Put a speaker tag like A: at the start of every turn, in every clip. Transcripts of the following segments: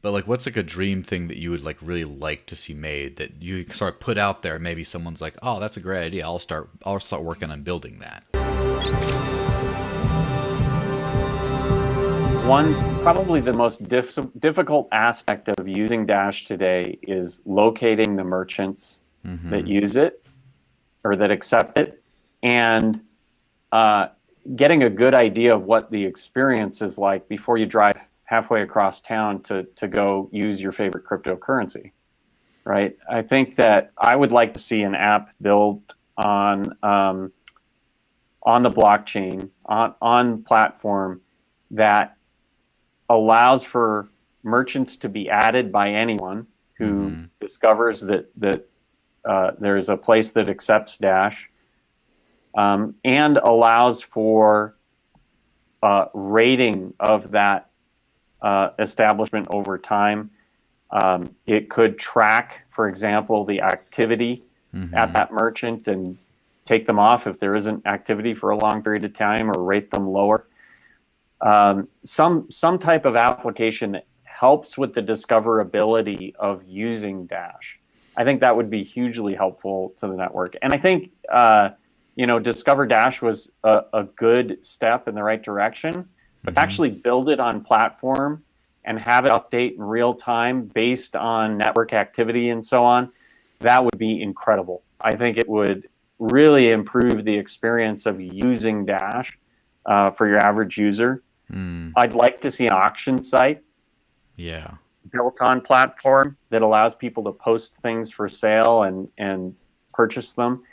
A: But like, what's like a dream thing that you would like really like to see made that you sort of put out there? Maybe someone's like, "Oh, that's a great idea. I'll start working on building that."
B: One, probably the most difficult aspect of using Dash today is locating the merchants that use it or that accept it, and uh, getting a good idea of what the experience is like before you drive halfway across town to go use your favorite cryptocurrency, right? I think that I would like to see an app built on the blockchain, on platform that allows for merchants to be added by anyone who discovers that there's a place that accepts Dash, and allows for rating of that establishment over time. It could track, for example, the activity at that merchant and take them off if there isn't activity for a long period of time, or rate them lower. Some type of application that helps with the discoverability of using Dash. I think that would be hugely helpful to the network. And I think Discover Dash was a good step in the right direction, but actually build it on platform and have it update in real time based on network activity and so on, that would be incredible. I think it would really improve the experience of using Dash for your average user. I'd like to see an auction site built on platform that allows people to post things for sale and purchase them.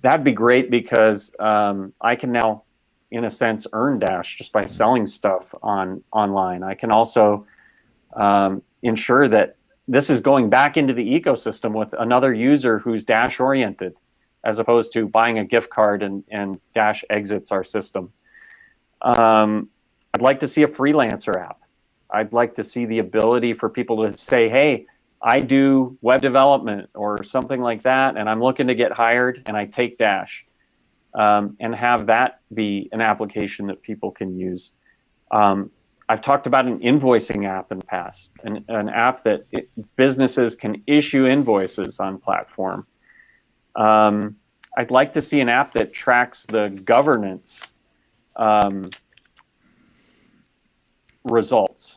B: That'd be great, because I can now, in a sense, earn Dash just by selling stuff online. I can also ensure that this is going back into the ecosystem with another user who's Dash oriented, as opposed to buying a gift card and Dash exits our system. I'd like to see a freelancer app. I'd like to see the ability for people to say, hey, I do web development or something like that, and I'm looking to get hired, and I take Dash, and have that be an application that people can use. I've talked about an invoicing app in the past, an app that businesses can issue invoices on platform. I'd like to see an app that tracks the governance results,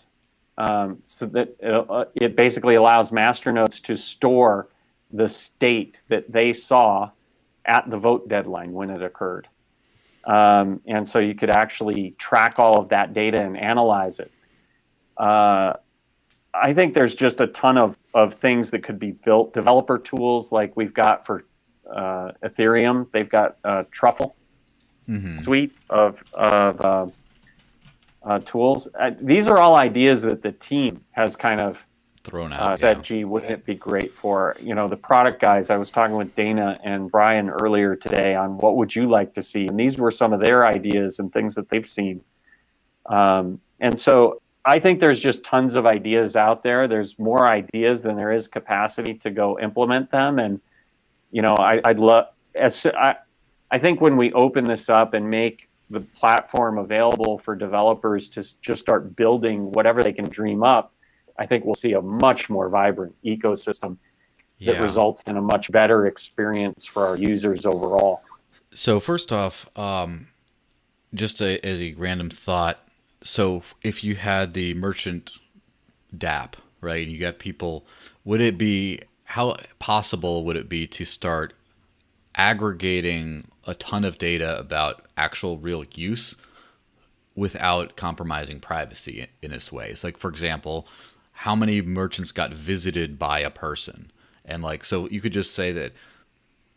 B: so that it basically allows masternodes to store the state that they saw at the vote deadline when it occurred. And so you could actually track all of that data and analyze it. I think there's just a ton of things that could be built. Developer tools like we've got for Ethereum. They've got a Truffle suite of tools. These are all ideas that the team has kind of
A: thrown out.
B: Said, gee, wouldn't it be great for the product guys? I was talking with Dana and Brian earlier today on what would you like to see, and these were some of their ideas and things that they've seen. And so I think there's just tons of ideas out there. There's more ideas than there is capacity to go implement them. And I'd love. I think when we open this up and make the platform available for developers to just start building whatever they can dream up, I think we'll see a much more vibrant ecosystem that results in a much better experience for our users overall.
A: So first off, just as a random thought, so if you had the merchant DApp, right, you got people, how possible would it be to start aggregating a ton of data about actual real use without compromising privacy in this way? It's like, for example, how many merchants got visited by a person? And like, so you could just say that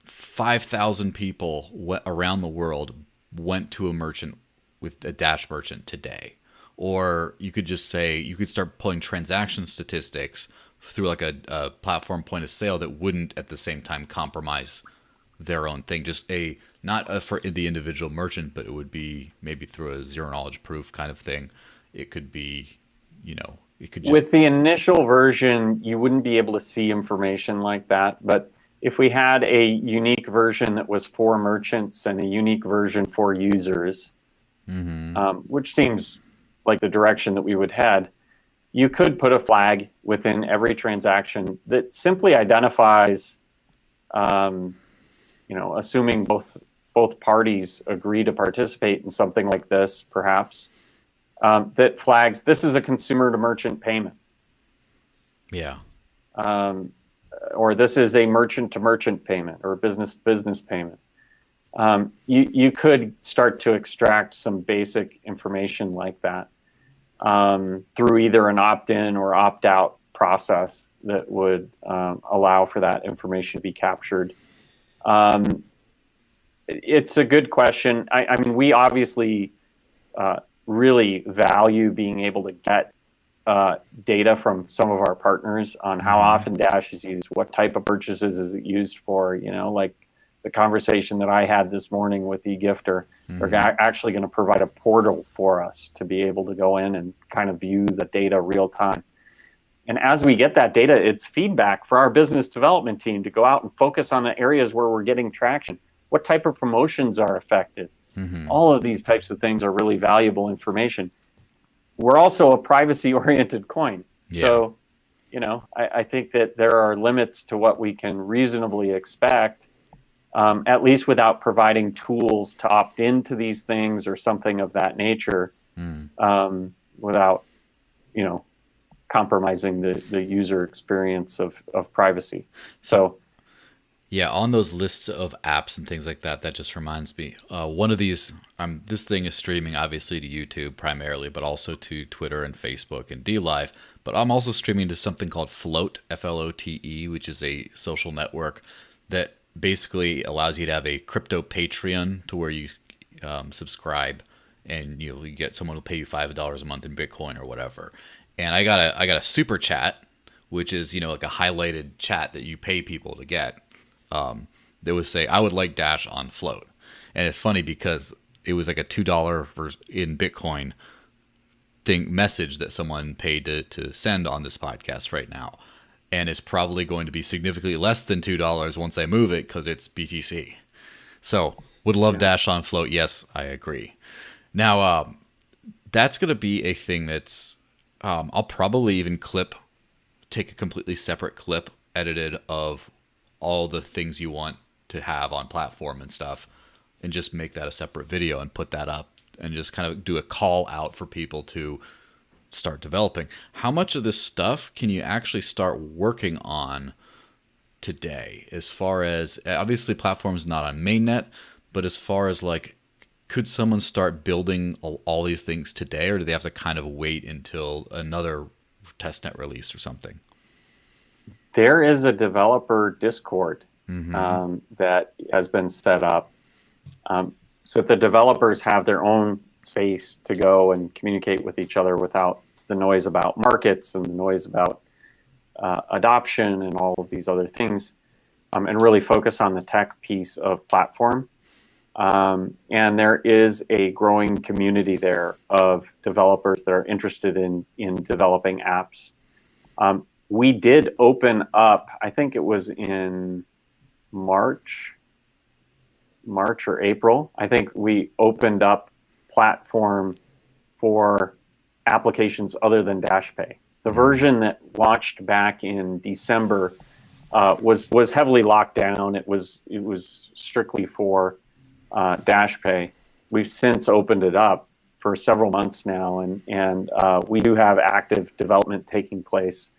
A: 5,000 people around the world went to a merchant with a Dash merchant today. Or you could just say, you could start pulling transaction statistics through like a platform point of sale that wouldn't at the same time compromise their own thing. Just not for the individual merchant, but it would be maybe through a zero knowledge proof kind of thing. It could be, it could just...
B: With the initial version, you wouldn't be able to see information like that. But if we had a unique version that was for merchants and a unique version for users, which seems like the direction that we would head, you could put a flag within every transaction that simply identifies, assuming both parties agree to participate in something like this, perhaps, that flags this is a consumer to merchant payment.
A: Yeah.
B: Or this is a merchant to merchant payment or business to business payment. You could start to extract some basic information like that through either an opt-in or opt-out process that would allow for that information to be captured. It's a good question. I mean, we obviously really value being able to get data from some of our partners on how often Dash is used, what type of purchases is it used for, like the conversation that I had this morning with eGifter. They're actually going to provide a portal for us to be able to go in and kind of view the data real time. And as we get that data, it's feedback for our business development team to go out and focus on the areas where we're getting traction. What type of promotions are effective? All of these types of things are really valuable information. We're also a privacy-oriented coin.
A: Yeah.
B: So, I think that there are limits to what we can reasonably expect, at least without providing tools to opt into these things or something of that nature, without, compromising the user experience of privacy. So,
A: yeah, on those lists of apps and things like that, that just reminds me. One of these, this thing is streaming obviously to YouTube primarily, but also to Twitter and Facebook and DLive. But I'm also streaming to something called Flote, Flote, which is a social network that basically allows you to have a crypto Patreon to where you subscribe and you get someone who will pay you $5 a month in Bitcoin or whatever. And I got a super chat, which is like a highlighted chat that you pay people to get. They would say, I would like Dash on Flote. And it's funny because it was like a $2 in Bitcoin message that someone paid to send on this podcast right now. And it's probably going to be significantly less than $2 once I move it because it's BTC. So would love Dash on Flote. Yes, I agree. Now, that's going to be a thing that's, I'll probably even take a completely separate clip edited of all the things you want to have on platform and stuff, and just make that a separate video and put that up and just kind of do a call out for people to start developing. How much of this stuff can you actually start working on today? As far as, obviously platform's not on mainnet, but as far as like, could someone start building all these things today, or do they have to kind of wait until another testnet release or something?
B: There is a developer Discord that has been set up so that the developers have their own space to go and communicate with each other without the noise about markets and the noise about adoption and all of these other things, and really focus on the tech piece of platform. And there is a growing community there of developers that are interested in developing apps. We did open up, I think it was in March or April. I think we opened up platform for applications other than DashPay. The version that launched back in December was heavily locked down. It was strictly for DashPay. We've since opened it up for several months now, and we do have active development taking place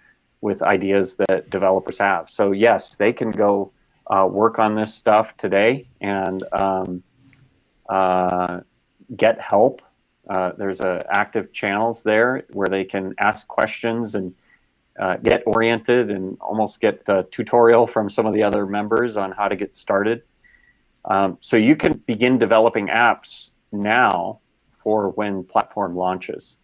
B: with ideas that developers have. So yes, they can go work on this stuff today and get help. There's active channels there where they can ask questions and get oriented and almost get a tutorial from some of the other members on how to get started. So you can begin developing apps now for when platform launches.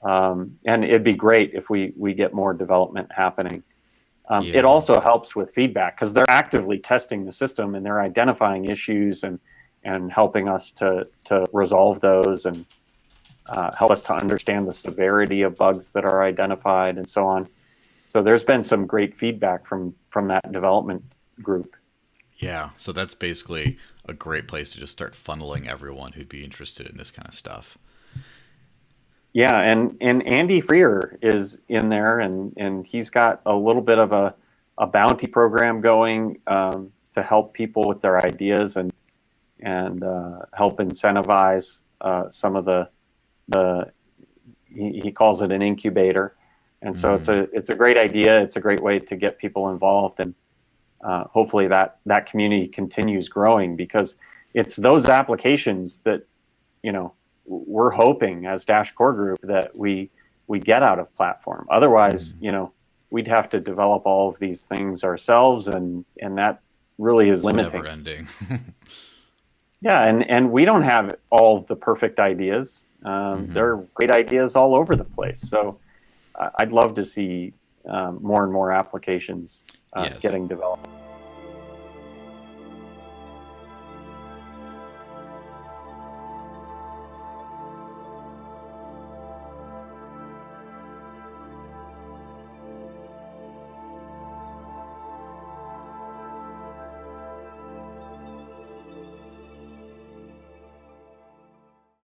B: And it'd be great if we get more development happening. It also helps with feedback because they're actively testing the system and they're identifying issues and helping us to resolve those and help us to understand the severity of bugs that are identified and so on. So there's been some great feedback from that development group.
A: Yeah, so that's basically a great place to just start funneling everyone who'd be interested in this kind of stuff.
B: Yeah, and Andy Freer is in there, and he's got a little bit of a bounty program going to help people with their ideas and help incentivize some of the he calls it an incubator, and so it's a great idea. It's a great way to get people involved, and hopefully that community continues growing, because it's those applications that, you know, we're hoping as Dash Core Group that we get out of platform. Otherwise, you know, we'd have to develop all of these things ourselves, and that really is limiting.
A: Never ending.
B: Yeah, and we don't have all of the perfect ideas. There are great ideas all over the place. So I'd love to see more and more applications
A: Yes.
B: getting developed.